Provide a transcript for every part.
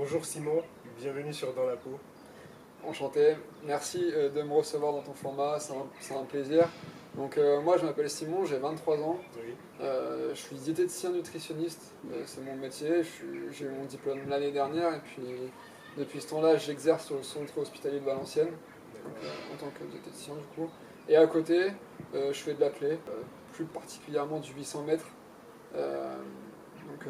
Bonjour Simon, bienvenue sur Dans la peau. Enchanté, merci de me recevoir dans ton format, c'est un plaisir. Donc moi je m'appelle Simon, j'ai 23 ans, Oui, je suis diététicien nutritionniste, c'est mon métier, j'ai eu mon diplôme l'année dernière et puis depuis ce temps-là j'exerce sur le centre hospitalier de Valenciennes donc, d'accord. en tant que diététicien du coup. Et à côté je fais de l'athlé, plus particulièrement du 800 mètres,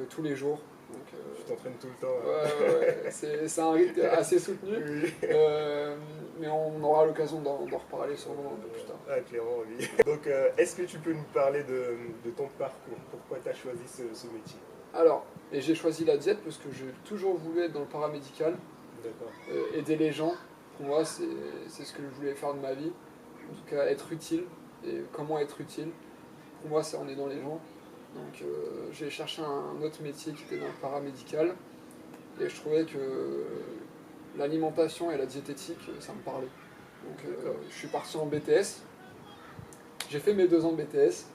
tous les jours. Donc, Tu t'entraînes tout le temps. ouais, c'est un rythme assez soutenu, Oui. mais on aura l'occasion d'en reparler sûrement un peu plus tard. Ah, clairement, oui. Donc, est-ce que tu peux nous parler de ton parcours? Pourquoi tu as choisi ce métier? Alors, et j'ai choisi la diète parce que j'ai toujours voulu être dans le paramédical, D'accord. aider les gens. Pour moi, c'est ce que je voulais faire de ma vie. En tout cas, être utile. Et comment être utile? Pour moi, c'est en aidant les gens. Donc, j'ai cherché un autre métier qui était dans le paramédical. Et je trouvais que l'alimentation et la diététique, ça me parlait. Donc, D'accord. je suis parti en BTS. J'ai fait mes 2 ans de BTS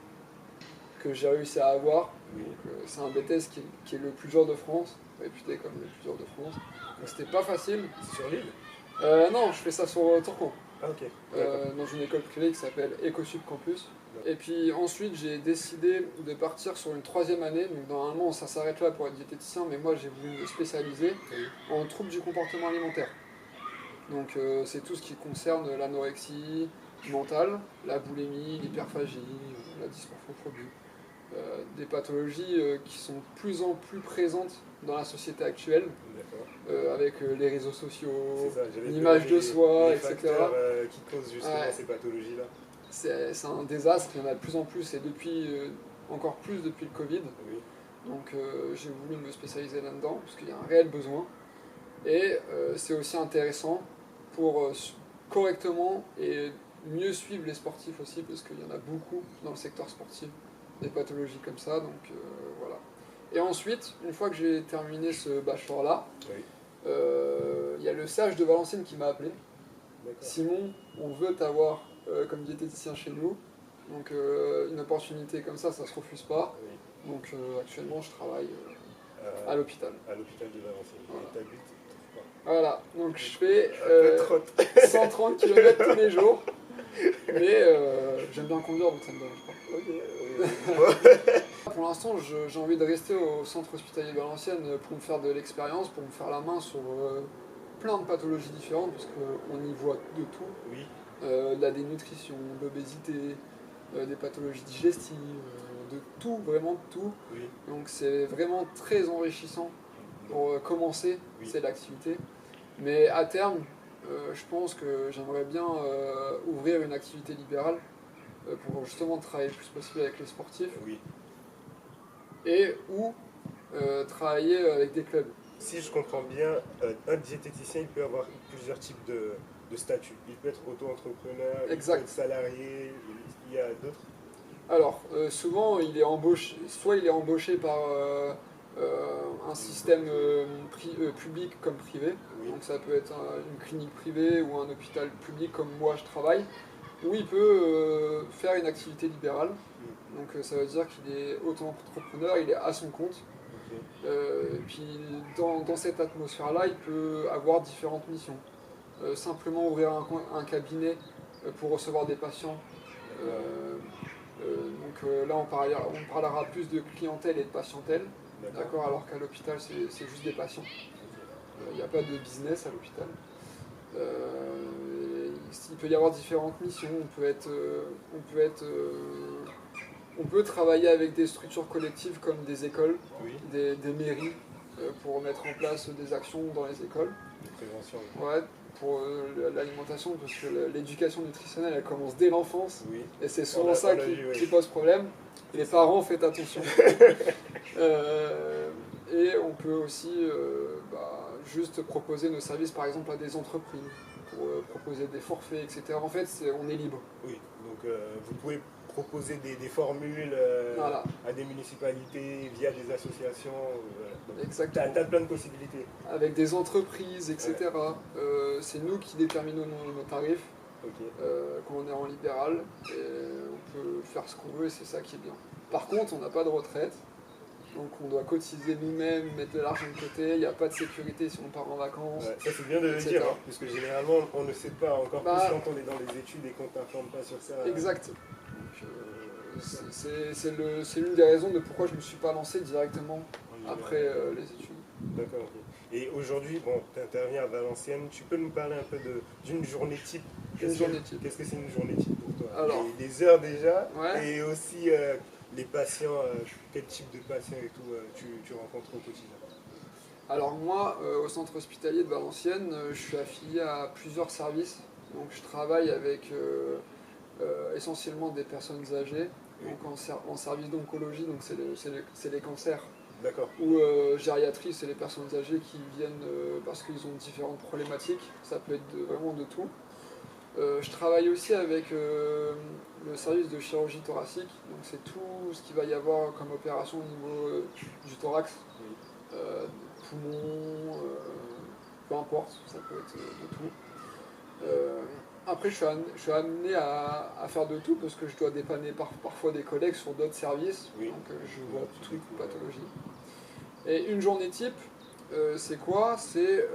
que j'ai réussi à avoir. Oui. Donc, c'est un BTS qui est le plus dur de France, réputé comme le plus dur de France. Donc c'était pas facile. C'est sur l'île? Non, je fais ça sur Tourcoing, Ah, ok. D'accord. dans une école privée qui s'appelle EcoSup Campus. D'accord. Et puis ensuite, j'ai décidé de partir sur une 3e année. Donc normalement, ça s'arrête là pour être diététicien, mais moi j'ai voulu me spécialiser Oui. en troubles du comportement alimentaire. Donc c'est tout ce qui concerne l'anorexie mentale, la boulimie, l'hyperphagie, la dysmorphophobie. Des pathologies qui sont de plus en plus présentes dans la société actuelle, D'accord. avec les réseaux sociaux, C'est ça, j'avais l'image peur de soi, les etc. facteurs qui causent justement Ouais. ces pathologies-là. C'est un désastre, il y en a de plus en plus, et depuis, encore plus depuis le Covid. Oui. Donc j'ai voulu me spécialiser là-dedans, parce qu'il y a un réel besoin. Et c'est aussi intéressant pour correctement et mieux suivre les sportifs aussi, parce qu'il y en a beaucoup dans le secteur sportif, des pathologies comme ça, donc voilà. Et ensuite, une fois que j'ai terminé ce bachelor-là, Oui. il y a le CH de Valenciennes qui m'a appelé. D'accord. Simon, on veut t'avoir comme diététicien chez nous, donc une opportunité comme ça se refuse pas. Oui. Donc actuellement, je travaille à À l'hôpital. l'hôpital de Valenciennes. Voilà. Et t'habites? Voilà, donc je fais Un peu trop. 130 km tous les jours, mais j'aime bien conduire donc ça me dérange pas. Ok. Pour l'instant, j'ai envie de rester au centre hospitalier de Valenciennes pour me faire de l'expérience, pour me faire la main sur plein de pathologies différentes, parce qu'on y voit de tout. Oui. De la dénutrition, de l'obésité, des pathologies digestives, de tout, vraiment de tout. Oui. Donc c'est vraiment très enrichissant pour commencer Oui. cette activité. Mais à terme, je pense que j'aimerais bien ouvrir une activité libérale pour justement travailler le plus possible avec les sportifs Oui. et ou travailler avec des clubs. Si je comprends bien, un diététicien, il peut avoir plusieurs types de statuts. Il peut être auto-entrepreneur, il peut Exact. être salarié, il y a d'autres. Alors, souvent, il est embauché, soit il est embauché par un système public comme privé, Oui. donc ça peut être une clinique privée ou un hôpital public comme moi je travaille, ou il peut faire une activité libérale. Donc ça veut dire qu'il est auto-entrepreneur, il est à son compte. Ok. Et puis dans cette atmosphère-là, il peut avoir différentes missions. Simplement ouvrir un cabinet pour recevoir des patients. Là, on parlera plus de clientèle et de patientèle, d'accord, alors qu'à l'hôpital, c'est juste des patients. Il n'y a pas de business à l'hôpital. Il peut y avoir différentes missions. On peut travailler avec des structures collectives comme des écoles, Oui. des mairies, pour mettre en place des actions dans les écoles. De prévention. Ouais, pour l'alimentation, parce que l'éducation nutritionnelle, elle commence dès l'enfance, Oui. et c'est souvent ça qui Oui. pose problème. Les parents, faites attention. Et on peut aussi juste proposer nos services, par exemple, à des entreprises, pour proposer des forfaits, etc. En fait, on est libre. Oui. Donc vous pouvez proposer des formules Voilà. à des municipalités via des associations. Exactement. T'as plein de possibilités. Avec des entreprises, etc. C'est nous qui déterminons nos tarifs. Ok. Quand on est en libéral, et on peut faire ce qu'on veut et c'est ça qui est bien. Par contre, on n'a pas de retraite, Donc on doit cotiser nous-mêmes, mettre de l'argent de côté, il n'y a pas de sécurité si on part en vacances. Ouais, ça c'est bien de le etc. dire, hein, parce que généralement on ne sait pas, encore Bah, plus quand on est dans les études et qu'on t'informe pas sur ça. exact. Donc, c'est l'une des raisons de pourquoi je ne me suis pas lancé directement après les études. D'accord. Ok. Et aujourd'hui, bon, tu interviens à Valenciennes, tu peux nous parler un peu d'une journée type? Une journée type. Qu'est-ce que c'est une journée type pour toi? Alors, les heures déjà, ouais. et aussi les patients, quel type de patients et tout tu rencontres au quotidien? Alors moi, au centre hospitalier de Valenciennes, je suis affilié à plusieurs services. Donc je travaille avec essentiellement des personnes âgées, Oui. donc en service d'oncologie, donc c'est les cancers, D'accord. ou gériatrie, c'est les personnes âgées qui viennent parce qu'ils ont différentes problématiques. Ça peut être vraiment de tout. Je travaille aussi avec le service de chirurgie thoracique, donc c'est tout ce qu'il va y avoir comme opération au niveau du thorax, Oui. poumons, peu importe, ça peut être de tout. Après, je suis amené à faire de tout parce que je dois dépanner parfois des collègues sur d'autres services, Oui. donc je vois toute pathologie. Et une journée type, c'est quoi? C'est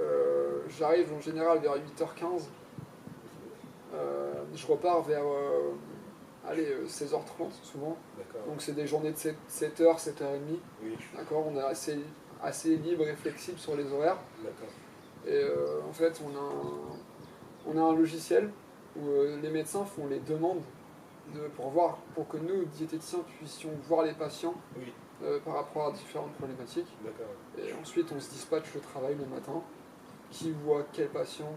j'arrive en général vers 8h15. Je repars vers 16h30 souvent. D'accord. Donc c'est des journées de 7h, 7h30. Oui. D'accord, on est assez libre et flexible sur les horaires. D'accord. Et en fait, on a un logiciel où les médecins font les demandes pour que nous, diététiciens, puissions voir les patients Oui. par rapport à différentes problématiques. D'accord. Et ensuite, on se dispatche le travail le matin. Qui voit quel patient.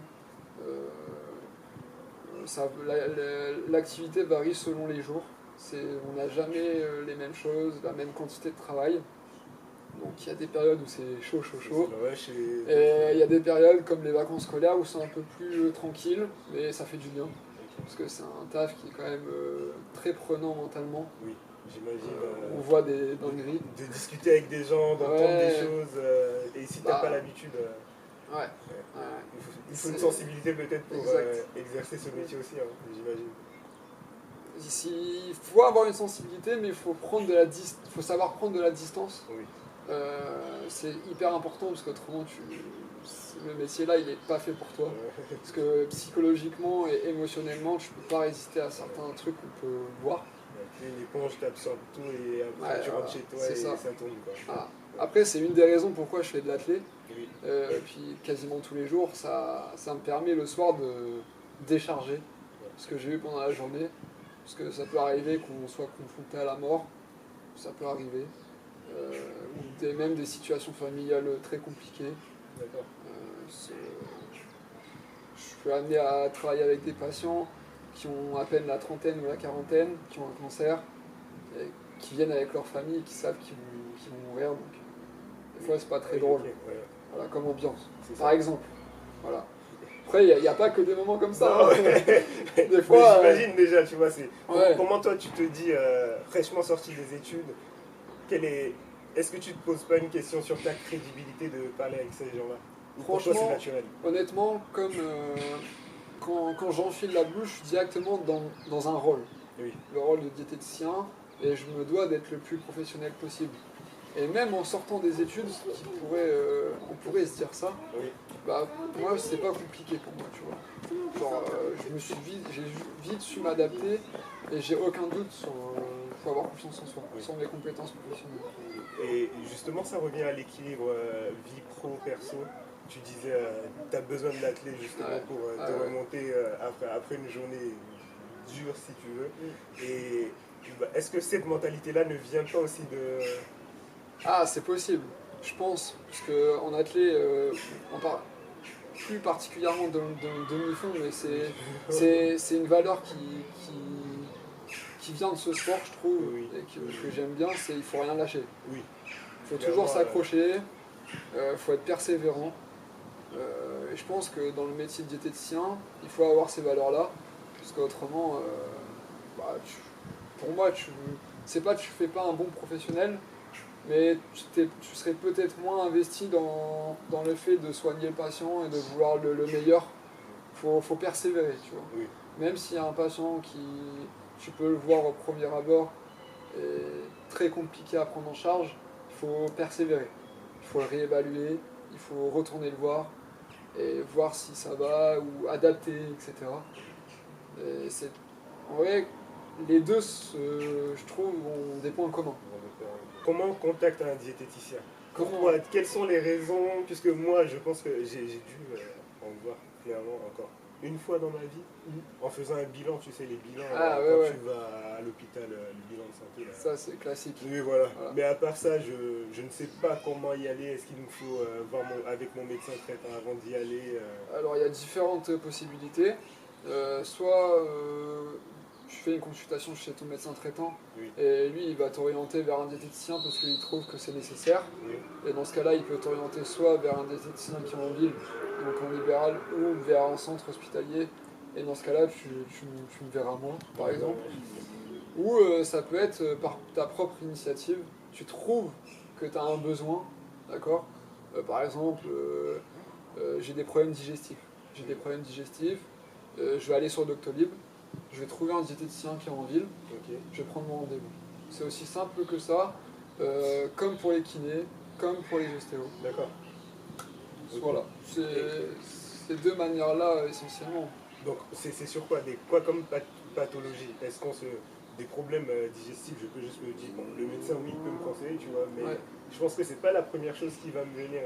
L'activité varie selon les jours. On n'a jamais les mêmes choses, la même quantité de travail. Donc il y a des périodes où c'est chaud. Et il y a des périodes comme les vacances scolaires où c'est un peu plus tranquille, mais ça fait du bien. Parce que c'est un taf qui est quand même très prenant mentalement. Oui, j'imagine. On voit des dingueries. De discuter avec des gens, d'entendre des choses, et si t'as pas l'habitude. Ouais. Il faut une sensibilité peut-être pour exercer ce métier aussi, hein, j'imagine. Il faut avoir une sensibilité, mais il faut savoir prendre de la distance. Oui. C'est hyper important parce qu'autrement, le métier-là, il n'est pas fait pour toi. Parce que psychologiquement et émotionnellement, tu ne peux pas résister à certains trucs qu'on peut voir. Une éponge t'absorbe tout et après tu rentres chez toi et ça tourne. Voilà. Après, c'est une des raisons pourquoi je fais de l'athlé. Oui. Puis quasiment tous les jours, ça me permet le soir de décharger ce que j'ai eu pendant la journée. Parce que ça peut arriver qu'on soit confronté à la mort, ça peut arriver. Ou même des situations familiales très compliquées. D'accord. Je suis amené à travailler avec des patients qui ont à peine la trentaine ou la quarantaine, qui ont un cancer, et qui viennent avec leur famille et qui savent qu'ils vont mourir. Donc, des fois, c'est pas très drôle. Okay, ouais. Voilà, comme ambiance, par exemple. Voilà. Après, il n'y a pas que des moments comme ça. Non, hein. Des fois. J'imagine déjà, tu vois. Ouais. Comment toi tu te dis, fraîchement sorti des études, est-ce que tu te poses pas une question sur ta crédibilité de parler avec ces gens-là? Franchement, c'est naturel. Honnêtement, comme quand j'enfile la blouse, je suis directement dans un rôle. Oui. Le rôle de diététicien, et je me dois d'être le plus professionnel possible. Et même en sortant des études, on pourrait se dire ça. Oui. Bah, moi, c'est pas compliqué pour moi, tu vois. Genre, j'ai vite su m'adapter et j'ai aucun doute sur. Faut avoir confiance en soi, sur mes compétences professionnelles. Et justement, ça revient à l'équilibre vie pro-perso. Tu disais, tu as besoin de l'athlète justement pour te remonter après une journée dure, si tu veux. Et est-ce que cette mentalité-là ne vient pas aussi de. Ah, c'est possible, je pense, parce qu'en athlète, on parle plus particulièrement d'un demi-fond, mais c'est une valeur qui vient de ce sport, je trouve, et que j'aime bien, c'est il faut rien lâcher. Oui. Il faut toujours s'accrocher, il faut être persévérant. Et je pense que dans le métier de diététicien, il faut avoir ces valeurs-là, parce qu'autrement, pour moi, c'est pas que tu fais pas un bon professionnel, mais tu serais peut-être moins investi dans le fait de soigner le patient et de vouloir le meilleur. Faut persévérer, tu vois. Oui. Même s'il y a un patient qui, tu peux le voir au premier abord, est très compliqué à prendre en charge, il faut persévérer. Il faut le réévaluer, il faut retourner le voir et voir si ça va ou adapter, etc. Et en vrai, les deux, je trouve, ont des points communs. Comment on contacte un diététicien? Comment Pourquoi? Quelles sont les raisons? Puisque moi, je pense que j'ai dû en voir clairement encore une fois dans ma vie, en faisant un bilan, tu sais, les bilans, tu vas à l'hôpital, le bilan de santé. Là. Ça, c'est classique. Oui, voilà. Mais à part ça, je ne sais pas comment y aller. Est-ce qu'il nous faut voir avec mon médecin traitant avant d'y aller Alors, il y a différentes possibilités. Soit tu fais une consultation chez ton médecin traitant, et lui, il va t'orienter vers un diététicien parce qu'il trouve que c'est nécessaire. Et dans ce cas-là, il peut t'orienter soit vers un diététicien qui est en ville, donc en libéral, ou vers un centre hospitalier. Et dans ce cas-là, tu me verras moi, par exemple. Ou ça peut être par ta propre initiative. Tu trouves que tu as un besoin, d'accord. Par exemple, j'ai des problèmes digestifs. Je vais aller sur Doctolib, je vais trouver un diététicien qui est en ville, je vais prendre mon rendez-vous. C'est aussi simple que ça, comme pour les kinés, comme pour les ostéos. D'accord. Voilà, ces deux manières-là essentiellement. Donc c'est sur quoi comme pathologie? Est-ce qu'on se... Des problèmes digestifs, je peux juste me dire, bon, le médecin, oui, il peut me conseiller, tu vois, mais je pense que c'est pas la première chose qui va me venir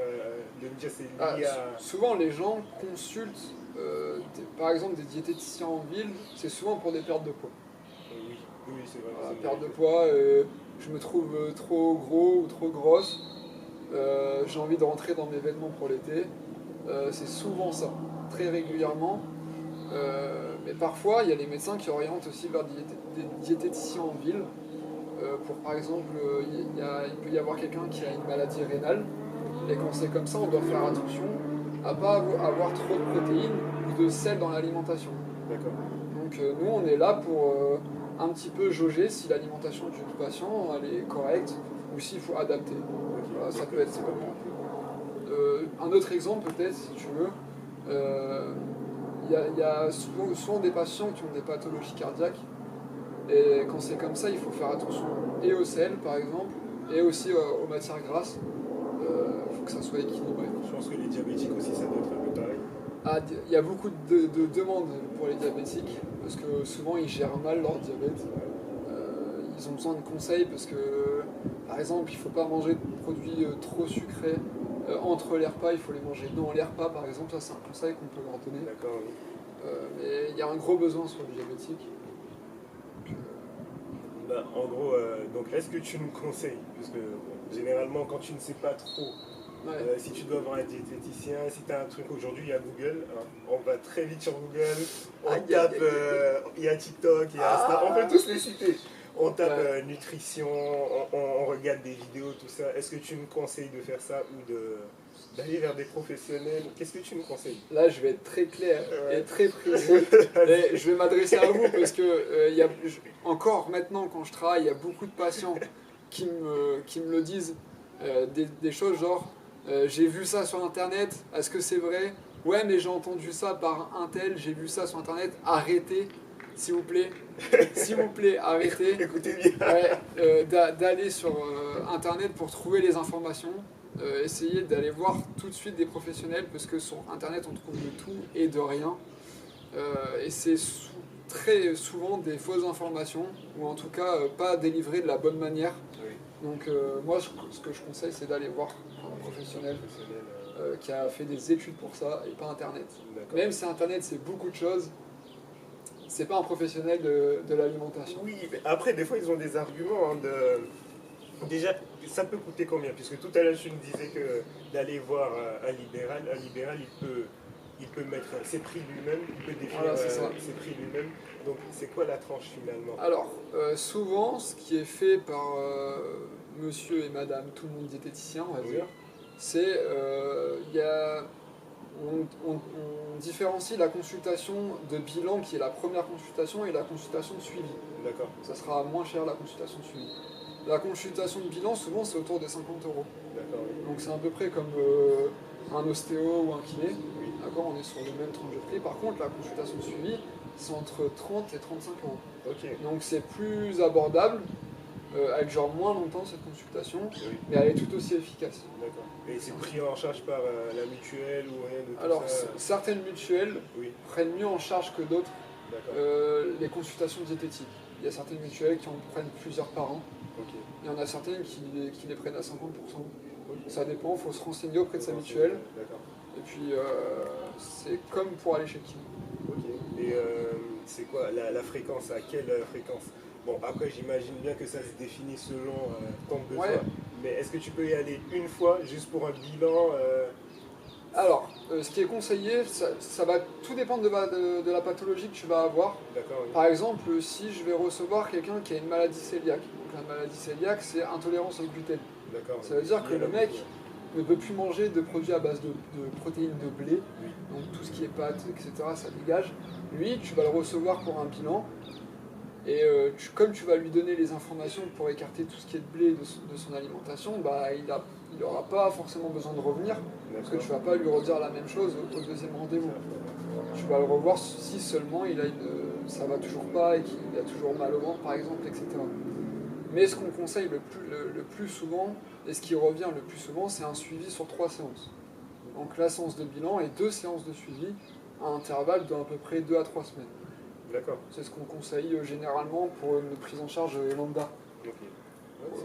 de me dire, c'est lié à... Souvent, les gens consultent, par exemple, des diététiciens en ville, c'est souvent pour des pertes de poids. Oui, c'est vrai. Voilà, perte de poids, je me trouve trop gros ou trop grosse, j'ai envie de rentrer dans mes vêtements pour l'été. C'est souvent ça, très régulièrement. Mais parfois, il y a les médecins qui orientent aussi vers des diététiciens en ville. Pour par exemple, il peut y avoir quelqu'un qui a une maladie rénale. Et quand c'est comme ça, on doit faire attention à ne pas avoir trop de protéines ou de sel dans l'alimentation. D'accord. Donc nous, on est là pour un petit peu jauger si l'alimentation du patient elle est correcte ou s'il faut adapter. Voilà, ça peut être ça. Un autre exemple peut-être, si tu veux. Il y a souvent des patients qui ont des pathologies cardiaques et quand c'est comme ça il faut faire attention et au sel par exemple et aussi aux matières grasses. Il faut que ça soit équilibré. Je pense que les diabétiques aussi ça doit être un peu pareil. Il y a beaucoup de demandes pour les diabétiques parce que souvent ils gèrent mal leur diabète. Ils ont besoin de conseils parce que par exemple il ne faut pas manger de produits trop sucrés. Entre les repas, il faut les manger dans les repas, par exemple, ça c'est un conseil qu'on peut leur donner. D'accord, oui. Mais il y a un gros besoin sur le diabétique. En gros, donc est-ce que tu nous conseilles? Parce que généralement, quand tu ne sais pas trop, si tu dois avoir un diététicien, si tu as un truc aujourd'hui, il y a Google, hein, on va très vite sur Google, on tape, il y a TikTok, il y a Insta, on peut tous les citer. On tape nutrition, on regarde des vidéos, tout ça. Est-ce que tu me conseilles de faire ça ou d'aller vers des professionnels? Qu'est-ce que tu me conseilles? Là, je vais être très clair et très précis. Et je vais m'adresser à vous parce que encore maintenant, quand je travaille, il y a beaucoup de patients qui me le disent. Des choses genre, j'ai vu ça sur Internet, est-ce que c'est vrai? Ouais, mais j'ai entendu ça par un tel, j'ai vu ça sur Internet, arrêtez. S'il vous plaît, arrêtez. Écoutez bien. D'aller sur Internet pour trouver les informations. Essayez d'aller voir tout de suite des professionnels parce que sur Internet on trouve de tout et de rien. Et c'est très souvent des fausses informations ou en tout cas pas délivrées de la bonne manière. Oui. Donc moi ce que je conseille c'est d'aller voir un professionnel qui a fait des études pour ça et pas Internet. Même si Internet c'est beaucoup de choses. C'est pas un professionnel de l'alimentation. Oui, mais après, des fois, ils ont des arguments. Déjà, ça peut coûter combien? Puisque tout à l'heure, tu me disais que d'aller voir un libéral, il peut mettre ses prix lui-même, il peut définir ses prix lui-même. Donc, c'est quoi la tranche finalement? Alors, souvent, ce qui est fait par monsieur et madame, tout le monde diététicien, on va dire, c'est on différencie la consultation de bilan qui est la première consultation et la consultation de suivi. D'accord. Ça sera moins cher la consultation de suivi. La consultation de bilan, souvent, c'est autour des 50 €. D'accord. Donc c'est à peu près comme un ostéo ou un kiné. D'accord, on est sur le même tranche de prix. Par contre, la consultation de suivi, c'est entre 30 et 35 €. Ok. Donc c'est plus abordable. Elle dure moins longtemps cette consultation, Oui. mais elle est tout aussi efficace. D'accord. Et c'est pris en charge par la mutuelle ou rien de tout Alors, ça? certaines mutuelles Oui, prennent mieux en charge que d'autres d'accord. les consultations diététiques. Il y a certaines mutuelles qui en prennent plusieurs par an. Ok. Il y en a certaines qui les prennent à 50%. Ok. Ça dépend, il faut se renseigner auprès de sa mutuelle. D'accord. Et puis, c'est comme pour aller chez le kiné. Ok. Et c'est quoi la fréquence? À quelle fréquence? Bon, après, j'imagine bien que ça se définit selon ton besoin. Ouais. Mais est-ce que tu peux y aller une fois juste pour un bilan Alors, ce qui est conseillé, ça va tout dépendre de la pathologie que tu vas avoir. D'accord, oui. Par exemple, si je vais recevoir quelqu'un qui a une maladie cœliaque, donc la maladie cœliaque, c'est intolérance au gluten. D'accord. Ça veut dire que le mec ne peut plus manger de produits à base de protéines de blé, Oui. donc tout ce qui est pâtes, etc., ça dégage. Lui, tu vas le recevoir pour un bilan, et comme tu vas lui donner les informations pour écarter tout ce qui est de blé de son alimentation, bah, il n'aura pas forcément besoin de revenir, parce que tu ne vas pas lui redire la même chose au deuxième rendez-vous. Tu vas le revoir si seulement ça va toujours pas et qu'il a toujours mal au ventre, par exemple, etc. Mais ce qu'on conseille le plus souvent, et ce qui revient le plus souvent, c'est un suivi sur 3 séances. Donc la séance de bilan et 2 séances de suivi à intervalles d'à peu près 2 à 3 semaines. D'accord. C'est ce qu'on conseille généralement pour une prise en charge lambda. Ok. Ouais,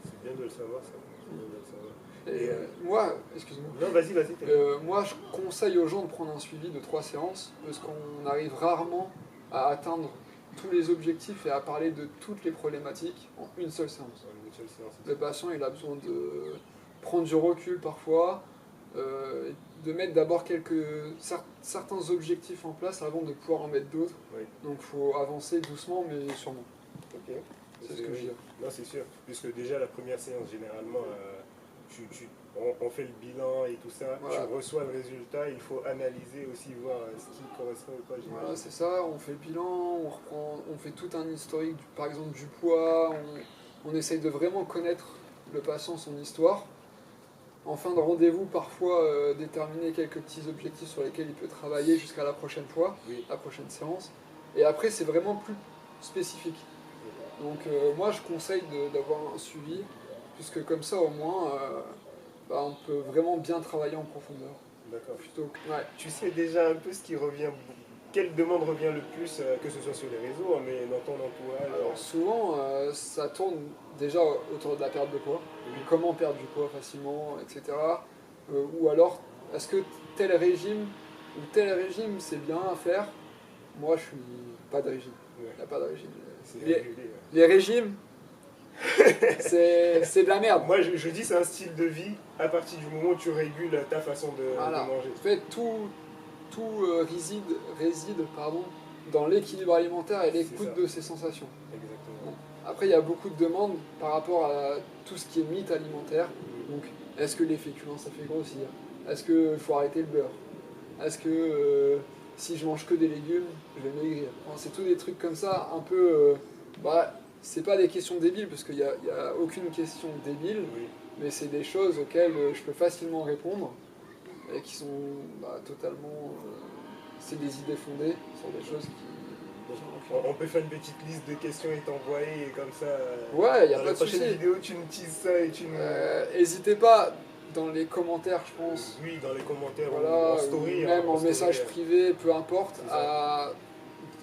c'est bien de le savoir, ça. C'est bien de le savoir. Et moi, excuse-moi. Non, vas-y, vas-y. Moi, je conseille aux gens de prendre un suivi de 3 séances parce qu'on arrive rarement à atteindre tous les objectifs et à parler de toutes les problématiques en une seule séance. Une seule séance. Le patient, il a besoin de prendre du recul parfois, de mettre d'abord certains objectifs en place avant de pouvoir en mettre d'autres. Oui. Donc il faut avancer doucement mais sûrement. Ok. C'est ce que je dis. Non, c'est sûr. Puisque déjà, la première séance, généralement, on fait le bilan et tout ça, Voilà. tu reçois le résultat, il faut analyser aussi, voir ce qui correspond ou pas. Voilà, c'est ça, on fait le bilan, on fait tout un historique, par exemple du poids, on essaye de vraiment connaître le patient, son histoire. En fin de rendez-vous, parfois déterminer quelques petits objectifs sur lesquels il peut travailler jusqu'à la prochaine fois, Oui. la prochaine séance. Et après, c'est vraiment plus spécifique. Donc moi, je conseille d'avoir un suivi, puisque comme ça, au moins, on peut vraiment bien travailler en profondeur. D'accord. Ouais. Tu sais déjà un peu ce qui revient, quelle demande revient le plus, que ce soit sur les réseaux, mais dans ton entourage? Alors souvent, ça tourne déjà autour de la perte de poids. Oui. Comment perdre du poids facilement, etc. Ou alors, est-ce que tel régime ou tel régime c'est bien à faire? Moi, je suis pas de régime. Ouais. Il n'y a pas de régime. C'est Les, régulé, ouais. les régimes, c'est de la merde. Moi, je dis c'est un style de vie à partir du moment où tu régules ta façon de manger. En fait, tout réside dans l'équilibre alimentaire et l'écoute de ses sensations. Exactement. Après, il y a beaucoup de demandes par rapport à tout ce qui est mythe alimentaire. Donc, est-ce que les féculents ça fait grossir? Est-ce qu'il faut arrêter le beurre? Est-ce que si je mange que des légumes, je vais maigrir? Enfin, c'est tous des trucs comme ça, un peu. C'est pas des questions débiles, parce qu'il n'y a aucune question débile, Oui. mais c'est des choses auxquelles je peux facilement répondre et qui sont totalement. C'est des idées fondées sur des choses qui. On peut faire une petite liste de questions et t'envoyer, et comme ça. Ouais, il n'y a dans pas la de souci. prochaine vidéo, tu me teases ça et tu me. N'hésitez pas dans les commentaires, je pense. Oui, dans les commentaires Voilà, ou en story. ou même en story, message privé, peu importe, C'est ça.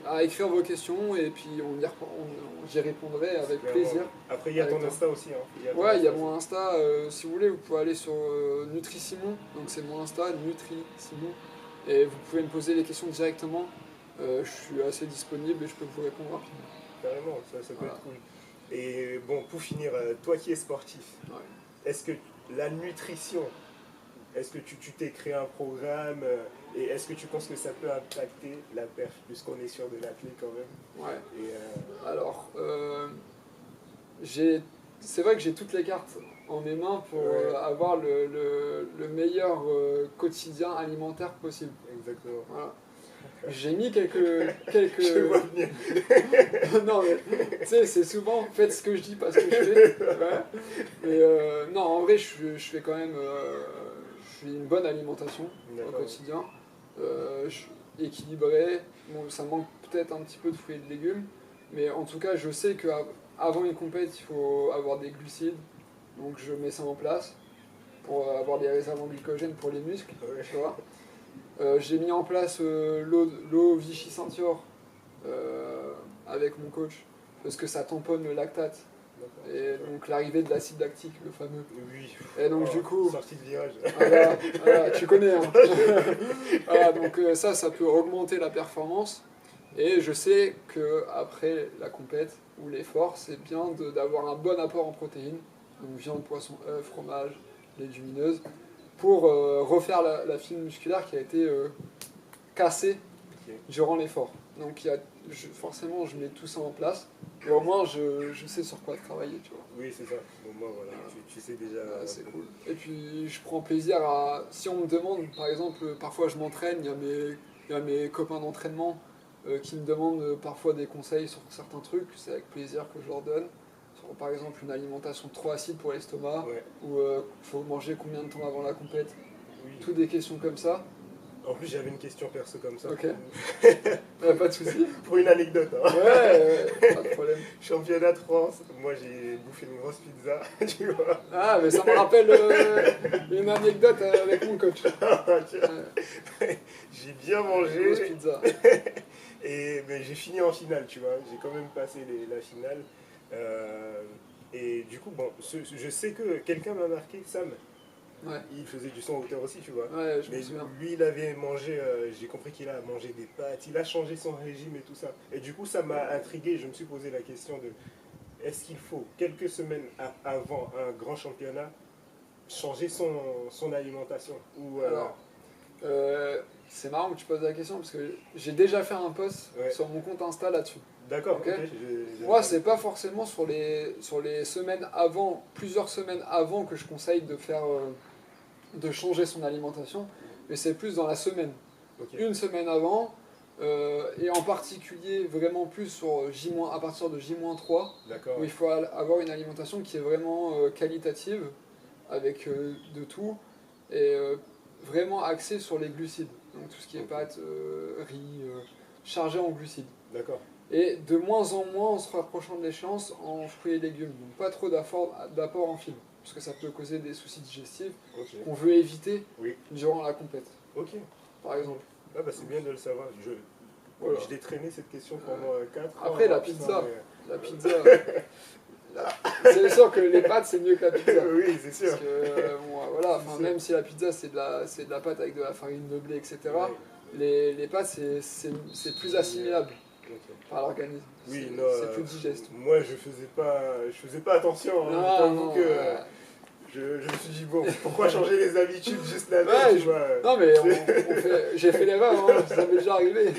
à écrire vos questions et puis j'y répondrai avec Clairement. plaisir. Après, il y a Avec ton toi. Insta aussi. Hein. Ouais, il y a mon Insta, si vous voulez, vous pouvez aller sur Nutri-Simon, donc c'est mon Insta, Nutri-Simon, et vous pouvez me poser les questions directement. Je suis assez disponible et je peux vous répondre rapidement. Carrément, ça peut Voilà. être cool. Et bon, pour finir, toi qui es sportif, Ouais. est-ce que la nutrition, est-ce que tu t'es créé un programme et est-ce que tu penses que ça peut impacter la perf, puisqu'on est sur de l'athlète quand même? Ouais. Et Alors, c'est vrai que j'ai toutes les cartes en mes mains pour avoir le meilleur quotidien alimentaire possible. exactement. Voilà. J'ai mis quelques... Je vois venir. Non, mais tu sais, c'est souvent faites ce que je dis, pas ce que je fais. Ouais. Mais non, en vrai, je fais quand même je fais une bonne alimentation au D'accord. quotidien. Équilibrée. Bon, ça manque peut-être un petit peu de fruits et de légumes. Mais en tout cas, je sais qu'à avant une compète, il faut avoir des glucides, donc je mets ça en place pour avoir des réserves en glycogène pour les muscles, tu vois. J'ai mis en place l'eau Vichy Ceinture avec mon coach, parce que ça tamponne le lactate. Et donc l'arrivée de l'acide lactique, le fameux. Oui. Et donc du coup... Sortie de virage. Voilà, tu connais. Hein. Voilà, donc ça peut augmenter la performance. Et je sais qu'après la compète ou l'effort, c'est bien d'avoir un bon apport en protéines. Donc viande, poisson, œufs, fromage, légumineuses. Pour refaire la fibre musculaire qui a été cassée durant l'effort. Donc forcément, je mets tout ça en place. Et au moins, je sais sur quoi travailler, tu vois. Oui, c'est ça. Au moins, voilà, tu sais déjà. C'est cool. Et puis, je prends plaisir à... Si on me demande, par exemple, parfois je m'entraîne, il y a mes copains d'entraînement qui me demandent parfois des conseils sur certains trucs. C'est avec plaisir que je leur donne. Sur, par exemple, une alimentation trop acide pour l'estomac, ou faut manger combien de temps avant la compète. Oui. Toutes des questions comme ça. En plus, j'avais une question perso comme ça. Ok. Pas de soucis. Pour une anecdote. Hein. Ouais, pas de problème. Championnat de France, moi j'ai bouffé une grosse pizza, tu vois. Ah, mais ça me rappelle une anecdote avec mon coach. J'ai bien mangé. Grosse pizza. Mais j'ai fini en finale, tu vois. J'ai quand même passé la finale. Et du coup, bon, je sais que quelqu'un m'a marqué, Sam. Ouais. Il faisait du son en hauteur aussi, tu vois. Ouais, je me mais souviens. lui, il avait mangé, j'ai compris qu'il a mangé des pâtes, il a changé son régime et tout ça. Et du coup, ça m'a intrigué. Je me suis posé la question de est-ce qu'il faut, quelques semaines avant un grand championnat, changer son alimentation ou, Alors, c'est marrant que tu poses la question parce que j'ai déjà fait un post sur mon compte Insta là-dessus. D'accord, okay. Moi, c'est pas forcément sur les semaines avant, plusieurs semaines avant que je conseille de faire, de changer son alimentation, mais c'est plus dans la semaine. Une semaine avant, et en particulier vraiment plus sur à partir de J-3, où il faut avoir une alimentation qui est vraiment qualitative, avec de tout, et vraiment axée sur les glucides. Donc tout ce qui est pâtes, riz, chargé en glucides. D'accord. Et de moins en moins en se rapprochant de l'échéance en fruits et légumes. Donc pas trop d'apport en fibres, parce que ça peut causer des soucis digestifs qu'on veut éviter durant la compète. Ok. Par exemple. Ah bah c'est bien de le savoir. Je l'ai traîné cette question pendant 4 ans. Après la pizza. La pizza. C'est sûr que les pâtes c'est mieux que la pizza. Oui, c'est sûr. Parce que, voilà, même si la pizza c'est de la pâte avec de la farine de blé, etc., les pâtes c'est plus assimilable par l'organisme. Oui, c'est plus digeste. Moi je faisais pas attention. Hein, je me suis dit, bon, pourquoi changer les habitudes juste là-dedans, tu vois. Non mais j'ai fait l'erreur, hein, ça m'est déjà arrivé.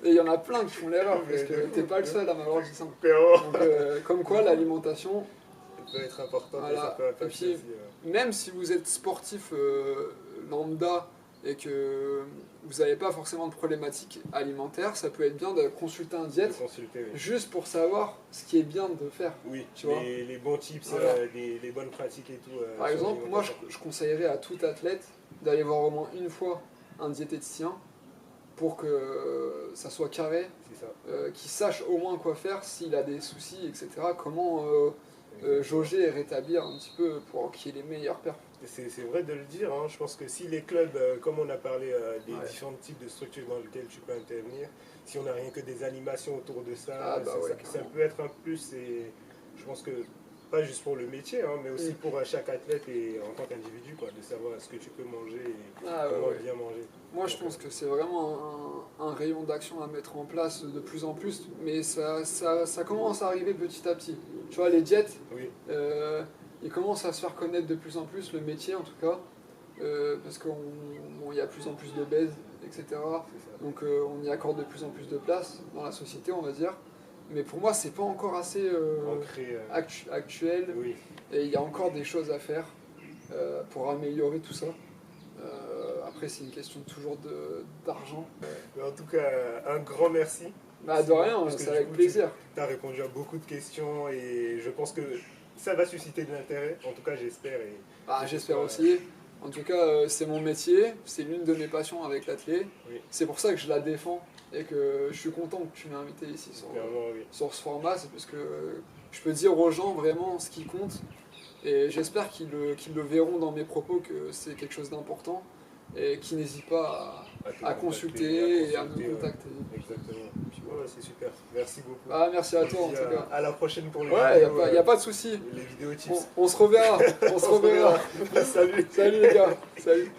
Et il y en a plein qui font l'erreur, parce que t'es pas le seul à m'avoir dit ça. Donc, comme quoi l'alimentation... Ça peut être important, voilà. ça peut impacter puis, aussi. Même si vous êtes sportif lambda et que vous n'avez pas forcément de problématiques alimentaires, ça peut être bien de consulter un diète, juste pour savoir ce qui est bien de faire. Oui, tu vois. Les bons tips, les bonnes pratiques et tout. Par exemple, moi je conseillerais à tout athlète d'aller voir au moins une fois un diététicien pour que ça soit carré, qu'il sache au moins quoi faire s'il a des soucis, etc. Comment jauger et rétablir un petit peu pour qu'il y ait les meilleures perfs. C'est vrai de le dire, hein. Je pense que si les clubs, comme on a parlé des différents types de structures dans lesquelles tu peux intervenir, si on n'a rien que des animations autour de ça, ça peut être un plus. Et je pense que pas juste pour le métier, hein, mais aussi pour chaque athlète et en tant qu'individu, de savoir ce que tu peux manger et comment bien manger. Moi je pense que c'est vraiment un rayon d'action à mettre en place de plus en plus, mais ça commence à arriver petit à petit. Tu vois, les diètes, ils commencent à se faire connaître de plus en plus, le métier en tout cas, parce qu'il y a de plus en plus de baise, etc. Donc on y accorde de plus en plus de place dans la société, on va dire. Mais pour moi, c'est pas encore assez actuel, et il y a encore des choses à faire pour améliorer tout ça. Après, c'est une question toujours d'argent. En tout cas, un grand merci. De rien, c'est avec plaisir. Tu as répondu à beaucoup de questions et je pense que ça va susciter de l'intérêt. En tout cas, j'espère. J'espère aussi. En tout cas, c'est mon métier, c'est l'une de mes passions avec l'athlète. C'est pour ça que je la défends et que je suis content que tu m'aies invité ici sur ce format. C'est parce que je peux dire aux gens vraiment ce qui compte. Et j'espère qu'ils le verront dans mes propos que c'est quelque chose d'important et qu'ils n'hésitent pas à consulter et à me contacter. Exactement. Puis voilà, c'est super. Merci beaucoup. Ah, merci à toi en tout cas. À la prochaine pour les vidéos. Ouais, il n'y a pas de souci. Les vidéos tips. On se reverra. On se reverra. Salut. Salut les gars. Salut.